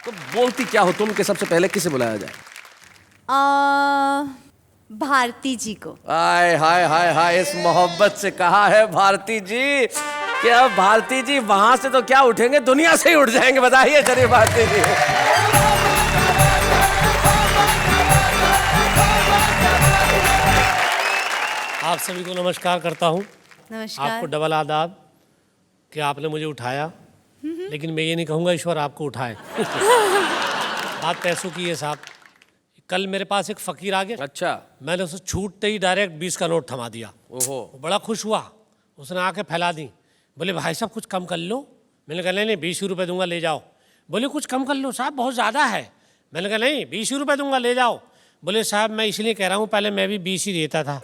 तो बोलती क्या हो तुम कि सबसे पहले किसे बुलाया जाए? भारती जी को। हाय हाय हाय हाय, इस मोहब्बत से कहा है भारती जी कि अब भारती जी वहां से तो क्या उठेंगे, दुनिया से ही उठ जाएंगे। बताइए चलिए भारती जी। आप सभी को नमस्कार करता हूँ। नमस्कार। आपको डबल आदाब कि आपने मुझे उठाया, लेकिन मैं ये नहीं कहूँगा ईश्वर आपको उठाए। बात पैसों की है साहब। कल मेरे पास एक फ़कीर आ गया। अच्छा। मैंने उसे छूटते ही डायरेक्ट 20 का नोट थमा दिया। ओहो। वो बड़ा खुश हुआ, उसने आके फैला दी। बोले भाई साहब कुछ कम कर लो। मैंने कहा नहीं 20 रुपये दूंगा, ले जाओ। बोले कुछ कम कर लो साहब, बहुत ज़्यादा है। मैंने कहा नहीं 20 रुपये दूंगा, ले जाओ। बोले साहब मैं इसलिए कह रहा हूँ, पहले मैं भी 20 ही देता था।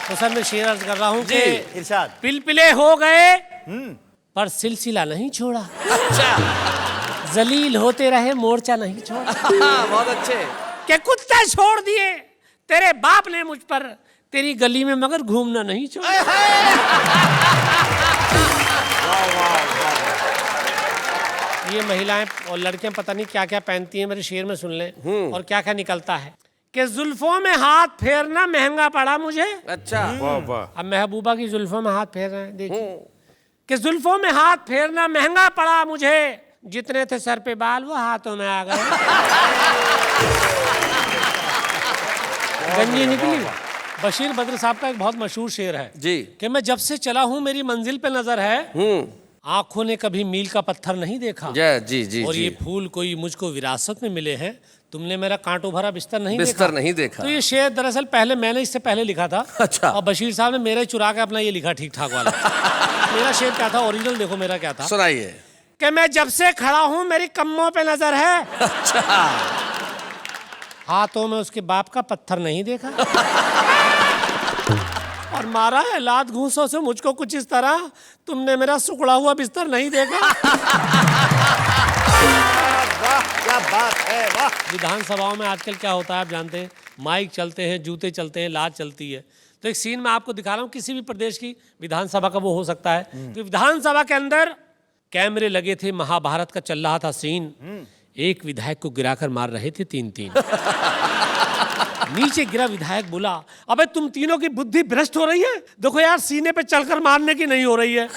तो सर मैं शेर अर्ज कर रहा हूँ कि इरशाद। पिलपिले हो गए पर सिलसिला नहीं छोड़ा। अच्छा। जलील होते रहे मोर्चा नहीं छोड़ा। बहुत अच्छे। के कुत्ते छोड़ दिए तेरे बाप ने मुझ पर, तेरी गली में मगर घूमना नहीं छोड़ा। ये महिलाएं और लड़कियां पता नहीं क्या क्या पहनती हैं, मेरे शेर में सुन लें और क्या क्या निकलता है कि जुल्फों में हाथ फेरना महंगा पड़ा मुझे। अच्छा। अब महबूबा की जुल्फों में हाथ फेर रहे हैं, देखिए कि जुल्फों में हाथ फेरना महंगा पड़ा मुझे, जितने थे सर पे बाल वो हाथों में आ गए। गंजी निकली। बशीर बद्र साहब का एक बहुत मशहूर शेर है जी कि मैं जब से चला हूं मेरी मंजिल पे नजर है, आंखों ने कभी मील का पत्थर नहीं देखा। जी जी और जी। ये फूल कोई मुझको विरासत में मिले हैं, तुमने मेरा कांटों भरा बिस्तर नहीं देखा। तो ये शेर दरअसल पहले मैंने इससे पहले लिखा था। अच्छा। और बशीर साहब ने मेरे चुरा के अपना ये लिखा ठीक ठाक वाला। मेरा शेर क्या था, ओरिजिनल देखो मेरा क्या था। सुनाइए। कि मैं जब से खड़ा हूं मेरी कम्मों पे नजर है। अच्छा। हाथों में उसके बाप का पत्थर नहीं देखा। और मारा है लात घूंसों से मुझको कुछ इस तरह, तुमने मेरा सुखड़ा हुआ बिस्तर नहीं देखा। वाह क्या बात है, वाह। विधानसभाओं में आजकल क्या होता है आप जानते हैं, माइक चलते हैं, जूते चलते हैं, लात चलती है। तो एक सीन मैं आपको दिखा रहा हूँ, किसी भी प्रदेश की विधानसभा का वो हो सकता है। तो विधानसभा के अंदर कैमरे लगे थे, महाभारत का चल रहा था सीन। एक विधायक को गिराकर मार रहे थे 3-3। नीचे गिरा विधायक बोला, अबे तुम तीनों की बुद्धि भ्रष्ट हो रही है, देखो यार सीने पे चलकर मारने की नहीं हो रही है।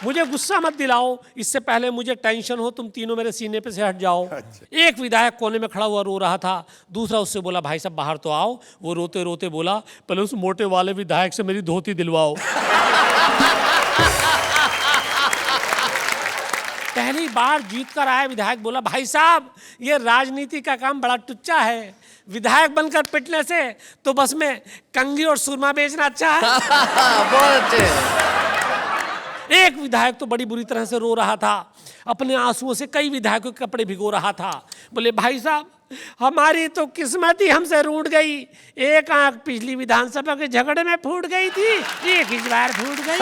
मुझे गुस्सा मत दिलाओ, इससे पहले मुझे टेंशन हो, तुम तीनों मेरे सीने पे से हट जाओ। एक विधायक कोने में खड़ा हुआ रो रहा था, दूसरा उससे बोला भाई साहब बाहर तो आओ। वो रोते रोते बोला पहले उस मोटे वाले विधायक से मेरी धोती दिलवाओ। पहली बार जीत कर आया विधायक बोला भाई साहब ये राजनीति का काम बड़ा टुच्चा है, विधायक बनकर पिटने से तो बस में कंघी और सुरमा बेचना अच्छा है। बहुत अच्छे। एक विधायक तो बड़ी बुरी तरह से रो रहा था, अपने आंसुओं से कई विधायकों के कपड़े भिगो रहा था। बोले भाई साहब हमारी तो किस्मत ही हमसे रूठ गई, एक आंख पिछली विधानसभा के झगड़े में फूट गई थी, एक इस बार फूट गई।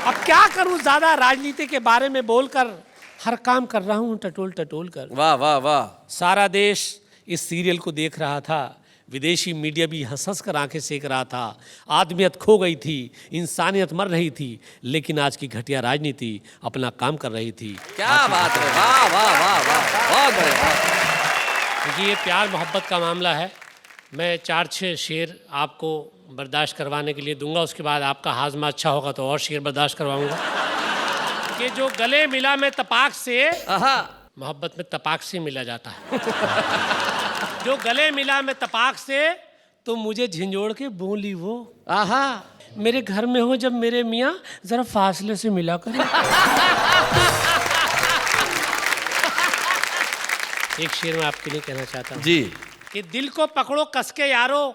अब क्या करूं, ज्यादा राजनीति के बारे में बोलकर हर काम कर रहा हूं टटोल टटोल कर। वाह वाह वाह। सारा देश इस सीरियल को देख रहा था, विदेशी मीडिया भी हंस हंस कर आंखें सेक रहा था। आदमियत खो गई थी, इंसानियत मर रही थी, लेकिन आज की घटिया राजनीति अपना काम कर रही थी। क्या बात है, वाह वाह वाह वाह, बहुत बढ़िया। क्योंकि ये प्यार मोहब्बत का मामला है। मैं 4-6 शेर आपको बर्दाश्त करवाने के लिए दूंगा, उसके बाद आपका हाजमा अच्छा होगा तो और शेर बर्दाश्त करवाऊंगा। कि जो गले मिला में तपाक से, मोहब्बत में तपाक से मिला जाता है। जो गले मिला में तपाक से तो मुझे झिंझोड़ के बोली वो, आहा मेरे घर में हो जब मेरे मियाँ जरा फासले से मिला करें। एक शेर मैं आपके लिए कहना चाहता हूँ जी कि दिल को पकड़ो कसके यारो,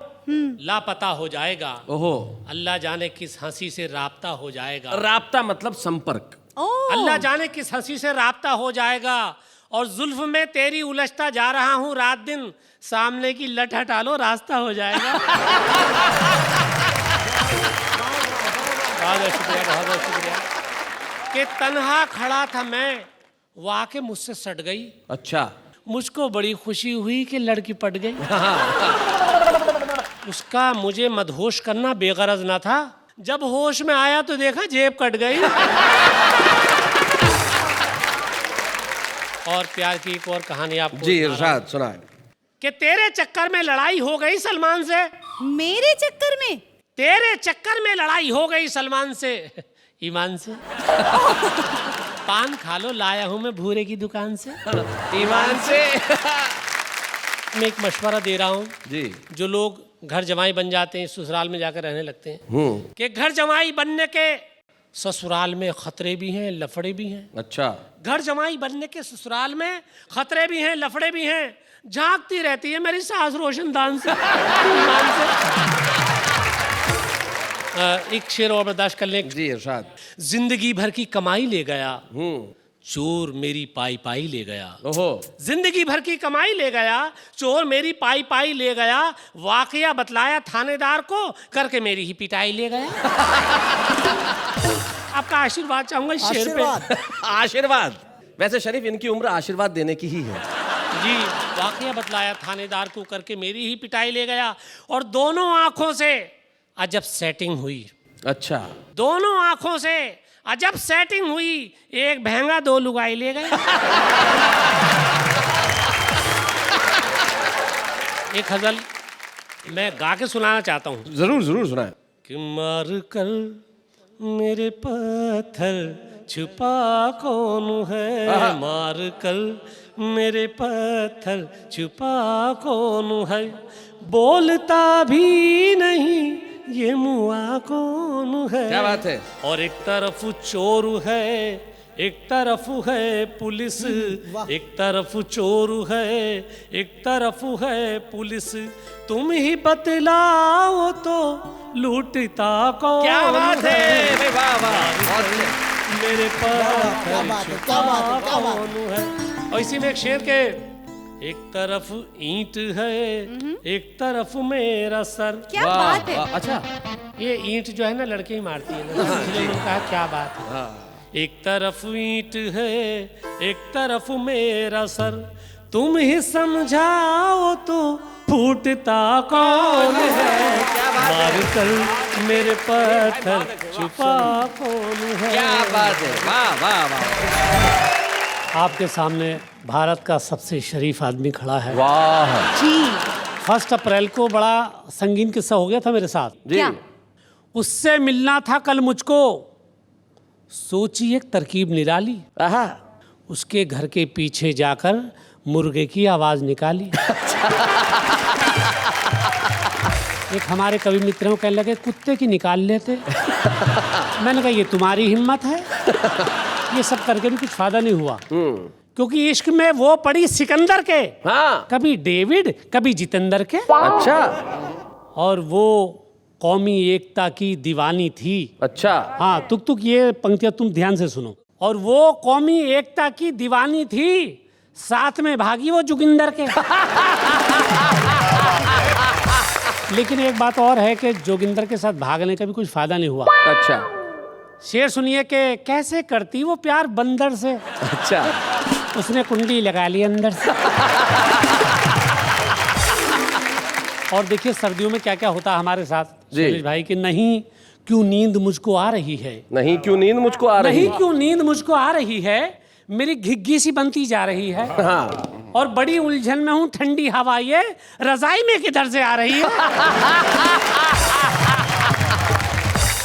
लापता हो जाएगा। ओहो। अल्लाह जाने किस हंसी से राब्ता हो जाएगा। राब्ता मतलब संपर्क। अल्लाह जाने किस हंसी से राब्ता हो जाएगा। और जुल्फ में तेरी उलझता जा रहा हूँ रात दिन, सामने की लट हटा लो रास्ता हो जाएगा। बहुत शुक्रिया, बहुत बहुत शुक्रिया। कि तन्हा खड़ा था मैं, वो आके मुझसे सट गई। अच्छा। मुझको बड़ी खुशी हुई कि लड़की पट गई। उसका मुझे मदहोश करना बेगरज ना था, जब होश में आया तो देखा जेब कट गई। और प्यार की एक और कहानी आपको जी सुना रहा इरशाद सुनाए। कि तेरे चक्कर में लड़ाई हो गई सलमान से। मेरे चक्कर में? तेरे चक्कर में लड़ाई हो गई सलमान से, ईमान से। पान खा लो, लाया हूं मैं भूरे की दुकान से। ईमान से। मैं एक मशवरा दे रहा हूं, जी। जो लोग घर जमाई बन जाते हैं, ससुराल में जाकर रहने लगते हैं, कि घर जमाई बनने के ससुराल में खतरे भी हैं, लफड़े भी हैं। अच्छा। घर जमाई बनने के ससुराल में खतरे भी हैं, लफड़े भी हैं। झांकती रहती है मेरी सास रोशनदान से, ईमान से। एक शेर और बर्दाश्त कर लें। जी इरशाद। जिंदगी भर की कमाई ले गया, चोर मेरी पाई पाई ले गया। ओहो। जिंदगी भर की कमाई ले गया, चोर मेरी पाई पाई ले गया। वाकया बतलाया थानेदार को, करके मेरी ही पिटाई ले गया। आपका आशीर्वाद चाहूंगा इस शेर पे। आशीर्वाद। वैसे शरीफ इनकी उम्र आशीर्वाद देने की ही है। जी। वाकया बतलाया थानेदार को, करके मेरी ही पिटाई ले गया। और दोनों आंखों से अजब सेटिंग हुई। अच्छा। दोनों आंखों से अजब सेटिंग हुई, एक भैंगा दो लुगाई ले गए। एक गजल मैं गा के सुनाना चाहता हूँ। जरूर जरूर सुनाए। कि मार कर मेरे पत्थर छुपा कौन है, मार कर मेरे पत्थर छुपा कौन है, बोलता भी नहीं ये मुआ कौन है। क्या बात है। और एक तरफ चोर है, एक तरफ है पुलिस, एक तरफ चोर है, एक तरफ है पुलिस, तुम ही बतलाओ तो लूटता कौन। क्या बात है। वाह वाह। मेरे पत्थर छुपा कौन है। और इसी में एक शेर के, एक तरफ ईंट है, एक तरफ मेरा सर। क्या बात है। अच्छा। ये ईंट जो है ना लड़के ही मारती है ना, इसलिए मैंने कहा क्या बात है। एक तरफ ईंट है, एक तरफ मेरा सर, तुम ही समझाओ तो फूटता कौन है, मार कर मेरे पत्थर छुपा कौन है। क्या बात है। वाह वाह वाह। आपके सामने भारत का सबसे शरीफ आदमी खड़ा है। वाह जी। 1 अप्रैल को बड़ा संगीन किस्सा हो गया था मेरे साथ। जी। क्या? उससे मिलना था कल मुझको, सोची एक तरकीब निराली। आहा। उसके घर के पीछे जाकर मुर्गे की आवाज निकाली। एक हमारे कवि मित्र को कहने लगे कुत्ते की निकाल लेते। मैंने कहा ये तुम्हारी हिम्मत है, ये सब करके भी कुछ फायदा नहीं हुआ। क्योंकि इश्क में वो पड़ी सिकंदर के, हाँ। कभी डेविड कभी जितेंद्र के। अच्छा। और वो कौमी एकता की दीवानी थी। अच्छा। हाँ, तुक तुक ये पंक्तियां तुम ध्यान से सुनो। और वो कौमी एकता की दीवानी थी, साथ में भागी वो जोगिंदर के। लेकिन एक बात और है कि जोगिंदर के साथ भागने का भी कुछ फायदा नहीं हुआ। अच्छा। शेर सुनिए कि कैसे करती वो प्यार बंदर से। अच्छा। उसने कुंडी लगा ली अंदर से। और देखिए सर्दियों में क्या क्या होता है हमारे साथ शैलेश भाई कि नहीं क्यों नींद मुझको आ रही है, नहीं क्यों नींद मुझको आ रही नहीं है, क्यों नींद मुझको आ रही है, मेरी घिग्गी सी बनती जा रही है। हाँ। और बड़ी उलझन में हूँ, ठंडी हवा ये रजाई में किधर से आ रही है।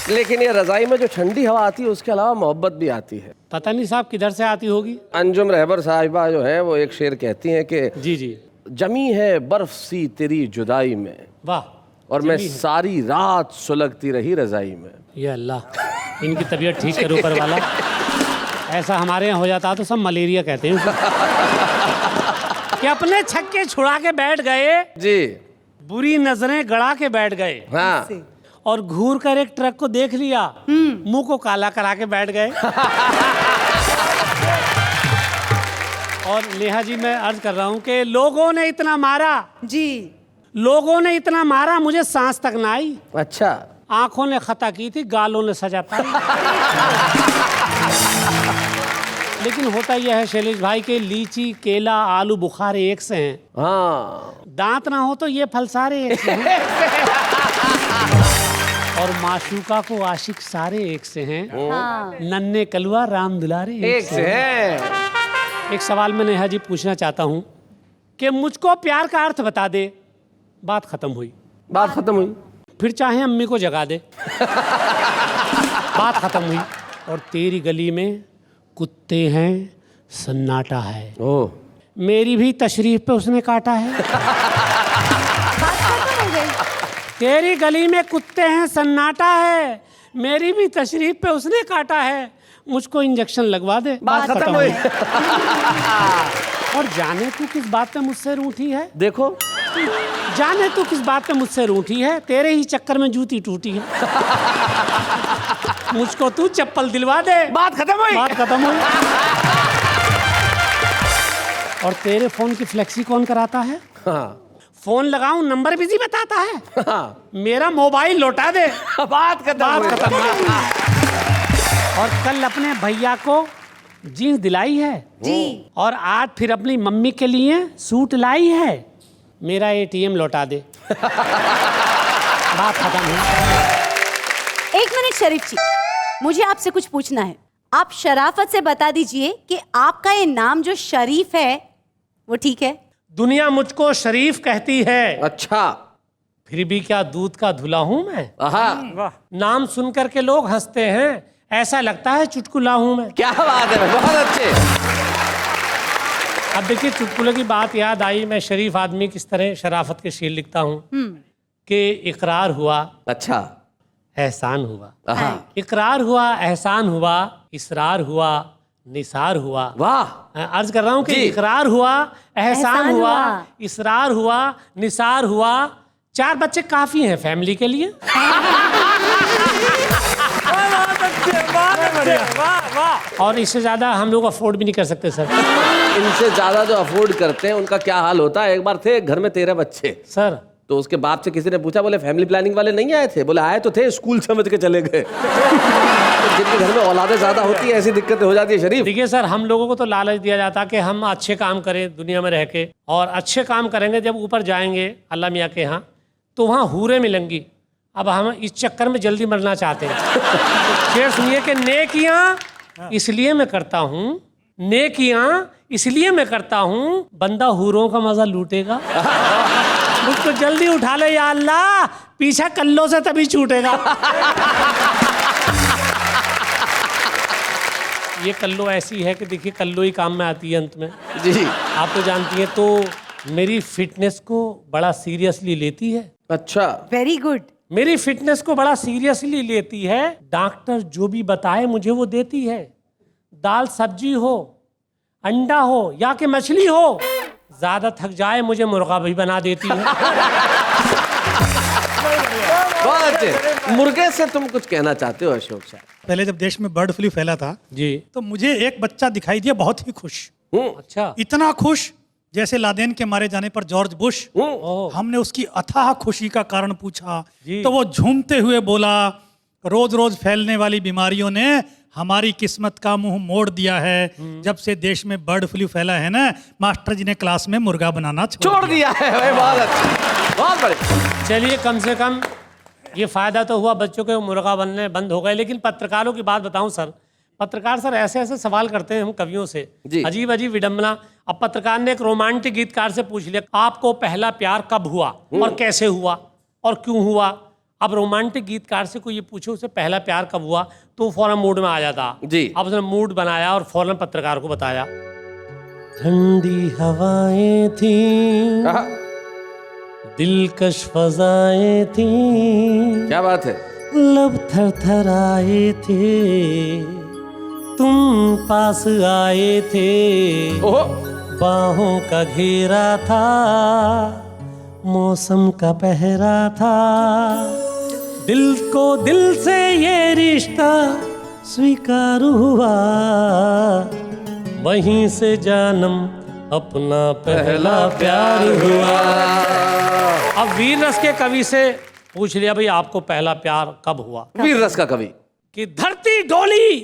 लेकिन ये रजाई में जो ठंडी हवा आती है उसके अलावा मोहब्बत भी आती है। पता नहीं साहब किधर से आती होगी। अंजुम रहबर साहिबा जो है वो एक शेर कहती हैं कि जी जी। जमी है बर्फ सी तेरी जुदाई में, वाह। और मैं सारी रात सुलगती रही रजाई में। ये अल्लाह इनकी तबीयत ठीक करो ऊपर वाला। ऐसा हमारे यहाँ हो जाता तो सब मलेरिया कहते हैं कि अपने छक्के छुड़ा के बैठ गए जी, बुरी नजरें गड़ा के बैठ गए, हाँ, और घूर कर एक ट्रक को देख लिया, मुंह को काला करा के बैठ गए। और नेहा जी मैं अर्ज कर रहा हूं कि लोगों ने इतना मारा, जी, लोगों ने इतना मारा मुझे सांस तक ना आई। अच्छा, आंखों ने खता की थी, गालों ने सजा पाई। लेकिन होता यह है शैलेश भाई के लीची केला आलू बुखारे एक से हैं, हाँ, दांत ना हो तो ये फल सारे एक से हैं। और माशूका को आशिक सारे एक से हैं। हाँ। नन्हे कलवा राम दुलारे एक से है। एक सवाल मैं नेहा जी पूछना चाहता हूँ कि मुझको प्यार का अर्थ बता दे। बात खत्म हुई। बात खत्म हुई। फिर चाहे अम्मी को जगा दे। बात खत्म हुई। और तेरी गली में कुत्ते हैं, सन्नाटा है। ओह, मेरी भी तशरीफ पे उसने काटा है। बात खत्म हो गई। तेरी गली में कुत्ते हैं, सन्नाटा है। मेरी भी तशरीफ पे उसने काटा है। मुझको इंजेक्शन लगवा दे। बात खत्म हुई। और जाने तू किस बात पे मुझसे रूठी है। देखो, जाने तू किस बात पे मुझसे रूठी है। तेरे ही चक्कर में जूती टूटी है। मुझको तू चप्पल दिलवा दे। बात खत्म हुई। बात खत्म हुई। और तेरे फोन की फ्लेक्सी कौन कराता है। हाँ। फोन लगाऊं नंबर बिजी बताता है। हाँ। मेरा मोबाइल लौटा दे। बात खत्म हुई। बात खत्म। और कल अपने भैया को जीन्स दिलाई है जी। और आज फिर अपनी मम्मी के लिए सूट लाई है। मेरा एटीएम लौटा दे। बात खत्म हुई। एक मिनट शरीफ जी, मुझे आपसे कुछ पूछना है। आप शराफत से बता दीजिए कि आपका ये नाम जो शरीफ है वो ठीक है। दुनिया मुझको शरीफ कहती है, अच्छा। फिर भी क्या दूध का धुला हूं मैं। आहा। नाम सुनकर के लोग हंसते हैं, ऐसा लगता है चुटकुला हूं मैं। क्या बात है, बहुत अच्छे। अब देखिए, चुटकुले की बात याद आई। मैं शरीफ आदमी किस तरह शराफत के शेर लिखता हूँ कि इकरार हुआ, अच्छा। एहसान हुआ। आहा। इकरार हुआ, एहसान हुआ, इसरार हुआ, निसार हुआ। वाह। अर्ज कर रहा हूँ कि जी। इकरार हुआ, एहसान एहसान हुआ, हुआ, इसरार हुआ, निसार हुआ। 4 बच्चे काफी हैं फैमिली के लिए। और इससे ज्यादा हम लोग अफोर्ड भी नहीं कर सकते सर। इनसे ज्यादा जो अफोर्ड करते हैं उनका क्या हाल होता है। एक बार थे घर में 13 बच्चे, सर तो उसके बाप से किसी ने पूछा, बोले फैमिली प्लानिंग वाले नहीं आए थे। बोले आए तो थे, स्कूल समझ के चले गए। तो जिनके घर में औलादे ज्यादा होती है ऐसी दिक्कतें हो जाती है शरीफ। देखिए सर, हम लोगों को तो लालच दिया जाता कि हम अच्छे काम करें दुनिया में रह के, और अच्छे काम करेंगे जब ऊपर जाएंगे अल्लाह मियाँ के यहाँ तो वहाँ हूरें मिलेंगी। अब हम इस चक्कर में जल्दी मरना चाहते हैं। शेर सुनिए कि नेकियां इसलिए मैं करता हूँ, नेकियां इसलिए मैं करता हूँ, बंदा हूरों का मजा लूटेगा। मुझको जल्दी उठा ले या अल्लाह, पीछा कल्लों से तभी छूटेगा। ये कल्लो ऐसी है कि देखिए, कल्लो ही काम में आती है अंत में। जी। आप तो जानती हैं, तो मेरी फिटनेस को बड़ा सीरियसली लेती है। अच्छा। Very good. मेरी फिटनेस को बड़ा सीरियसली लेती है। डॉक्टर जो भी बताए मुझे वो देती है। दाल सब्जी हो, अंडा हो या कि मछली हो, ज्यादा थक जाए मुझे मुर्गा भी बना देती है। बहुत अच्छे। मुर्गे से तुम कुछ कहना चाहते हो अशोक साहब। पहले जब देश में बर्ड फ्लू फैला था जी। तो मुझे एक बच्चा दिखाई दिया बहुत ही खुश, अच्छा। इतना खुश जैसे लादेन के मारे जाने पर जॉर्ज बुश। ओह। हमने उसकी अथाह खुशी का कारण पूछा जी। तो वो झूमते हुए बोला, रोज रोज फैलने वाली बीमारियों ने हमारी किस्मत का मुंह मोड़ दिया है। जब से देश में बर्ड फ्लू फैला है ना, मास्टर जी ने क्लास में मुर्गा बनाना छोड़ दिया है। भाई बहुत अच्छा, बहुत बढ़िया। चलिए, कम से कम ये फायदा तो हुआ, बच्चों के मुर्गा बनने बंद हो गए। लेकिन पत्रकारों की बात बताऊं सर, पत्रकार सर ऐसे ऐसे सवाल करते हैं हम कवियों से, जी। अजीब अजीब विडंबना। अब पत्रकार ने एक रोमांटिक गीतकार से पूछ लिया, आपको पहला प्यार कब हुआ और कैसे हुआ और क्यों हुआ। अब रोमांटिक गीतकार से कोई ये पूछे उसे पहला प्यार कब हुआ, तो फौरन मूड में आ जाता जी। अब उसने मूड बनाया और फौरन पत्रकार को बताया। ठंडी हवाएं थी, आहा। दिलकश फजाएं थी, क्या बात है। लब थरथराए थे, तुम पास आए थे, ओहो। बाहों का घेरा था, मौसम का पहरा था, दिल को दिल से ये रिश्ता स्वीकार हुआ, वहीं से जानम अपना पहला प्यार हुआ। अब वीर रस के कवि से पूछ लिया, भाई आपको पहला प्यार कब हुआ। वीर रस का कवि। कि धरती डोली,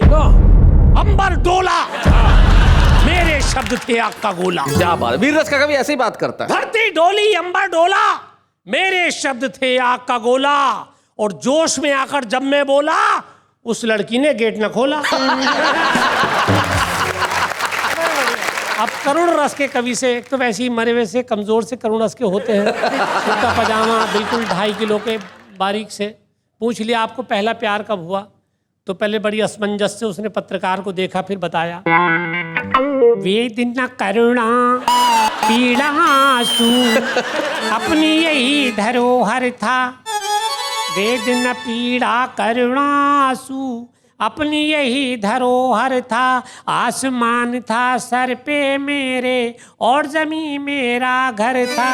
अंबर डोला, मेरे शब्द थे आग का गोला। क्या बात है, वीर रस का कवि ऐसे ही बात करता है। धरती डोली, अंबर डोला, मेरे शब्द थे आग का गोला, और जोश में आकर जब मैं बोला, उस लड़की ने गेट न खोला। अब करुण रस के कवि से, एक तो वैसे ही मरे हुए से कमजोर से करुण रस के होते हैं, उसका पजामा बिल्कुल 2.5 किलो के बारीक से। पूछ लिया आपको पहला प्यार कब हुआ, तो पहले बड़ी असमंजस से उसने पत्रकार को देखा, फिर बताया, वे दिन न करुणा पीड़ा आंसू अपनी यही धरोहर था, वे दिन न पीड़ा करुणा आंसू अपनी यही धरोहर था, आसमान था सर पे मेरे और जमीन मेरा घर था,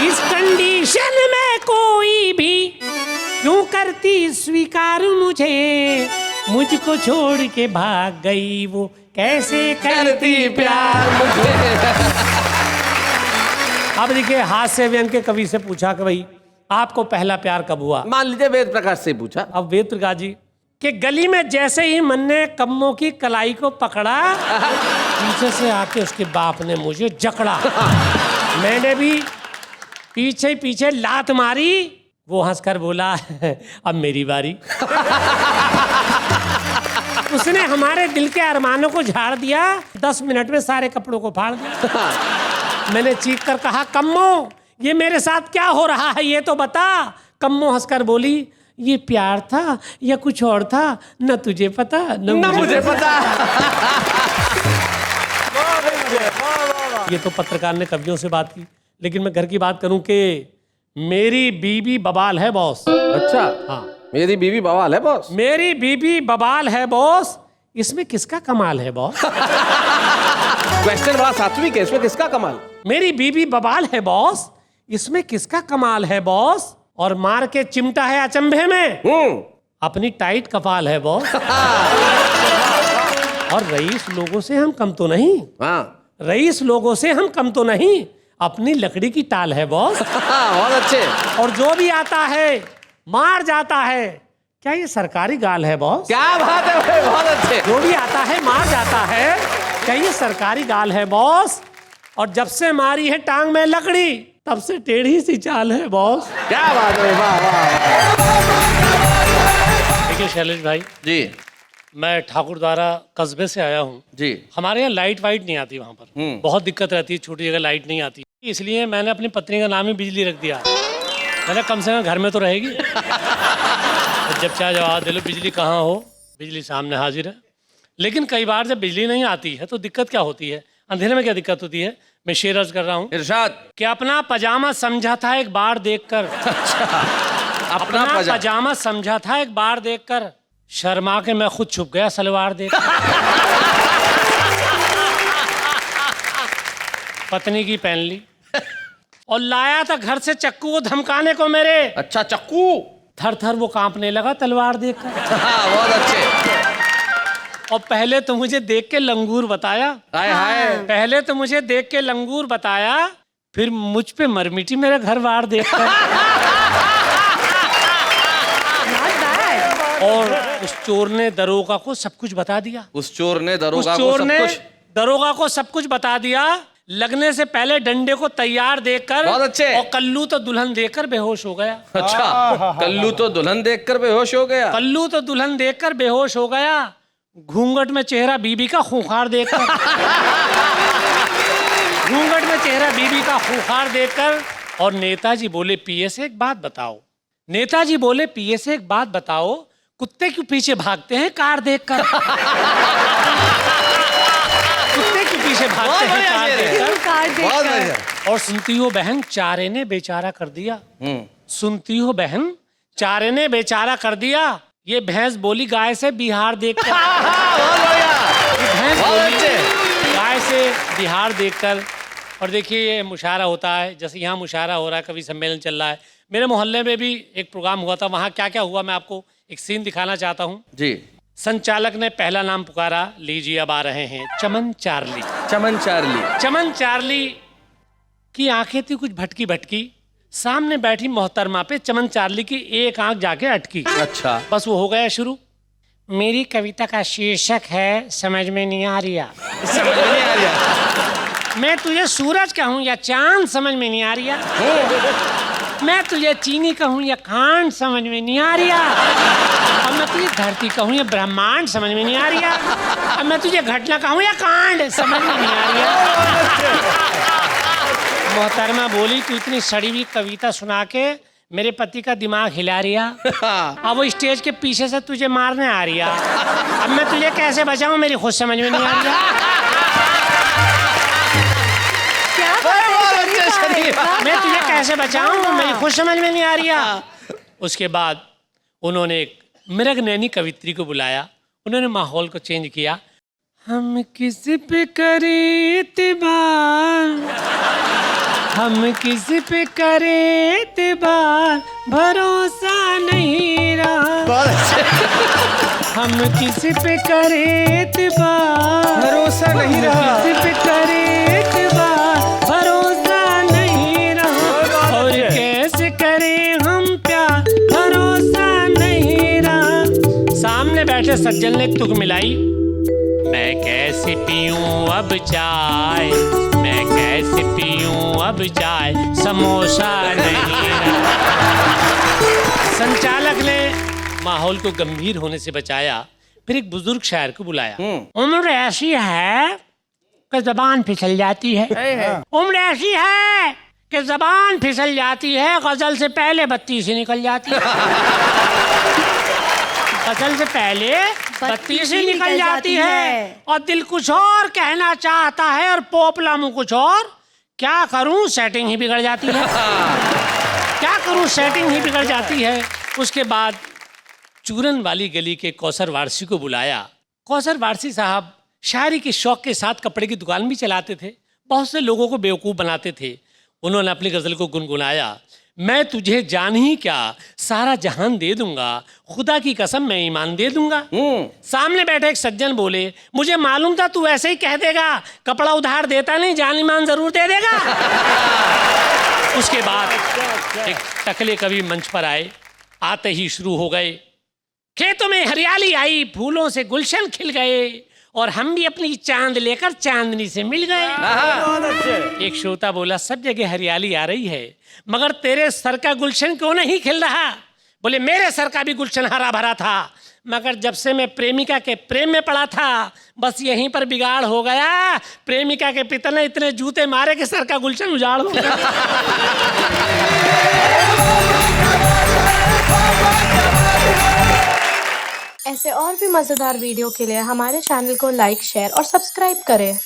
इस कंडीशन में कोई भी क्यों करती स्वीकार मुझे, मुझको छोड़ के भाग गई वो कैसे करती प्यार मुझे। अब देखिए हास्य व्यंग के कवि से पूछा कि भाई आपको पहला प्यार कब हुआ। मान लीजिए वेद प्रकाश से पूछा। अब वेद प्रकाश जी कि गली में जैसे ही मन ने कम्मों की कलाई को पकड़ा, पीछे से आके उसके बाप ने मुझे जकड़ा, मैंने भी पीछे पीछे लात मारी, वो हंसकर बोला अब मेरी बारी। उसने हमारे दिल के अरमानों को झाड़ दिया, 10 मिनट में सारे कपड़ों को फाड़ दिया। मैंने चीख कर कहा, कम्मो ये मेरे साथ क्या हो रहा है ये तो बता। कम्मो हंसकर बोली, ये प्यार था या कुछ और था, न तुझे पता न मुझे पता। ये तो पत्रकार ने कवियों से बात की, लेकिन मैं घर की बात करूं कि मेरी बीबी बवाल है बॉस। अच्छा, हाँ, मेरी बीवी बवाल है बॉस। मेरी बीबी बवाल है बॉस, इसमें किसका कमाल है बॉस? क्वेश्चन बड़ा सात्विक है, इसमें किसका कमाल? मेरी बीबी बवाल है बॉस, इसमें किसका कमाल है बॉस? और मार के चिमटा है अचंभे में, अपनी टाइट कपाल है बॉस। और रईस लोगों से हम कम तो नहीं, हाँ, रईस लोगों से हम कम तो नहीं, अपनी लकड़ी की टाल है बॉस। बहुत अच्छे। और जो भी आता है मार जाता है, क्या ये सरकारी गाल है बॉस? क्या बात है भाई, बहुत अच्छे। जो भी आता है मार जाता है, क्या ये सरकारी गाल है बॉस? और जब से मारी है टांग में लकड़ी, तब से टेढ़ी सी चाल है बॉस। क्या बात है, वाह वाह। देखिए शैलेश भाई जी, मैं ठाकुर द्वारा कस्बे से आया हूँ जी। हमारे यहाँ लाइट वाइट नहीं आती, वहाँ पर बहुत दिक्कत रहती है, छोटी जगह लाइट नहीं आती, इसलिए मैंने अपनी पत्नी का नाम ही बिजली रख दिया। मैंने कम से कम घर में तो रहेगी। तो जब चाहे जवाब दे लो, बिजली कहाँ हो, बिजली सामने हाजिर है। लेकिन कई बार जब बिजली नहीं आती है तो दिक्कत क्या होती है, अंधेरे में क्या दिक्कत होती है, मैं शेर अर्ज कर रहा हूँ। इरशाद। कि अपना पजामा समझा था एक बार देखकर, अपना पजामा समझा था एक बार देखकर, शर्मा के मैं खुद छुप गया सलवार देख। पत्नी की पहन ली और लाया था घर से चक्कू को धमकाने को मेरे। अच्छा, चक्कू। थर थर वो कांपने लगा तलवार देखकर। बहुत अच्छे। और पहले तो मुझे देख के लंगूर बताया, हाय हाय। पहले तो मुझे देख के लंगूर बताया, फिर मुझ पे मरमिटी मेरा घर बार देखकर। और उस चोर ने दरोगा को सब कुछ बता दिया, उस चोर ने उस दरोगा को चोर सब ने कुछ। दरोगा को सब कुछ बता दिया। लगने से पहले डंडे को तैयार देखकर, बहुत अच्छे। और कल्लू तो दुल्हन देखकर बेहोश हो गया। अच्छा, कल्लू तो दुल्हन देखकर बेहोश हो गया। कल्लू तो दुल्हन देखकर बेहोश हो गया, घूंघट में चेहरा बीबी का खूंखार देखकर। घूंघट में चेहरा बीबी का खूंखार देखकर। और नेताजी बोले, पीए से एक बात बताओ, नेताजी बोले, पीए से एक बात बताओ, कुत्ते क्यों पीछे भागते हैं कार देखकर? कुत्ते क्यों पीछे भागते हैं कार देखकर? बहुत बढ़िया। और सुनती हो बहन, चारे ने बेचारा कर दिया। सुनती हो बहन, चारे ने बेचारा कर दिया, ये भैंस बोली गाय से बिहार देखकर। भैंस बोली गाय से बिहार देखकर। और देखिए ये मुशायरा होता है, जैसे यहाँ मुशायरा हो रहा है, कवि सम्मेलन चल रहा है, मेरे मोहल्ले में भी एक प्रोग्राम हुआ था, वहाँ क्या क्या हुआ मैं आपको एक सीन दिखाना चाहता हूँ जी। संचालक ने पहला नाम पुकारा, लीजिए अब आ रहे हैं चमन चार्ली। चमन चार्ली। चमन चार्ली की आंखें थी कुछ भटकी भटकी, सामने बैठी मोहतरमा पे चमन चार्ली की एक आंख जाके अटकी। अच्छा, बस वो हो गया शुरू। मेरी कविता का शीर्षक है समझ में नहीं आ रहा। समझ में नहीं आ रहा। मैं तुझे सूरज कहूँ या चांद समझ में नहीं आ रहा। मैं तुझे चीनी कहूँ या खांड समझ में नहीं आ रहा। अब मैं तुझे धरती कहूँ या ब्रह्मांड समझ में नहीं आ रहा। अब मैं तुझे घटना कहूँ या कांड समझ में नहीं आ रहा। मोहतरमा बोली, तू इतनी सड़ी हुई कविता सुना के मेरे पति का दिमाग हिला रिया। अब वो स्टेज के पीछे से तुझे मारने आ रही है। अब मैं तुझे कैसे बचाऊं, मेरी खुद समझ में नहीं आ रही। क्या बात है शरीफ भाई? मैं तुझे कैसे बचाऊं, मेरी खुद समझ में नहीं आ रही। उसके बाद उन्होंने एक मृग नैनी कवित्री को बुलाया। उन्होंने माहौल को चेंज किया। हम किस पे करें इत्तेबार, हम किसी पे करें इत्तेबार, भरोसा नहीं रहा। हम किसी पे करें इत्तेबार, भरोसा नहीं रहा। किसी पे करें इत्तेबार, भरोसा नहीं रहा। और कैसे करें हम प्यार, भरोसा नहीं रहा। सामने बैठे सज्जन ने एक तुक मिलाई। मैं कैसे पीऊं अब चाय, मैं कैसे पीऊं अब चाय, समोसा नहीं रहा। संचालक ने माहौल को गंभीर होने से बचाया। फिर एक बुजुर्ग शायर को बुलाया। उम्र ऐसी है कि जबान फिसल जाती है। उम्र ऐसी है कि जबान फिसल जाती है, गजल से पहले बत्ती से निकल जाती है। गजल से पहले बत्ती से निकल जाती है और दिल कुछ और कहना चाहता है और पोपला मुंह कुछ और। क्या करूं, सेटिंग ही बिगड़ जाती है। क्या करूं, सेटिंग ही बिगड़ जाती है। उसके बाद चूरन वाली गली के कौसर वारसी को बुलाया। कौसर वारसी साहब शायरी के शौक के साथ कपड़े की दुकान भी चलाते थे। बहुत से लोगों को बेवकूफ़ बनाते थे। उन्होंने अपनी गज़ल को गुनगुनाया। मैं तुझे जान ही क्या सारा जहान दे दूंगा, खुदा की कसम मैं ईमान दे दूंगा। सामने बैठे एक सज्जन बोले, मुझे मालूम था तू ऐसे ही कह देगा, कपड़ा उधार देता नहीं, जान ईमान जरूर दे देगा। उसके बाद एक टकले कवि मंच पर आए। आते ही शुरू हो गए। खेतों में हरियाली आई, फूलों से गुलशन खिल गए और हम भी अपनी चांद लेकर चांदनी से मिल गए। एक श्रोता बोला, सब जगह हरियाली आ रही है मगर तेरे सर का गुलशन क्यों नहीं खिल रहा? बोले, मेरे सर का भी गुलशन हरा भरा था मगर जब से मैं प्रेमिका के प्रेम में पड़ा था बस यहीं पर बिगाड़ हो गया। प्रेमिका के पिता ने इतने जूते मारे कि सर का गुलशन उजाड़ हो गया। ऐसे और भी मज़ेदार वीडियो के लिए हमारे चैनल को लाइक, शेयर और सब्सक्राइब करें।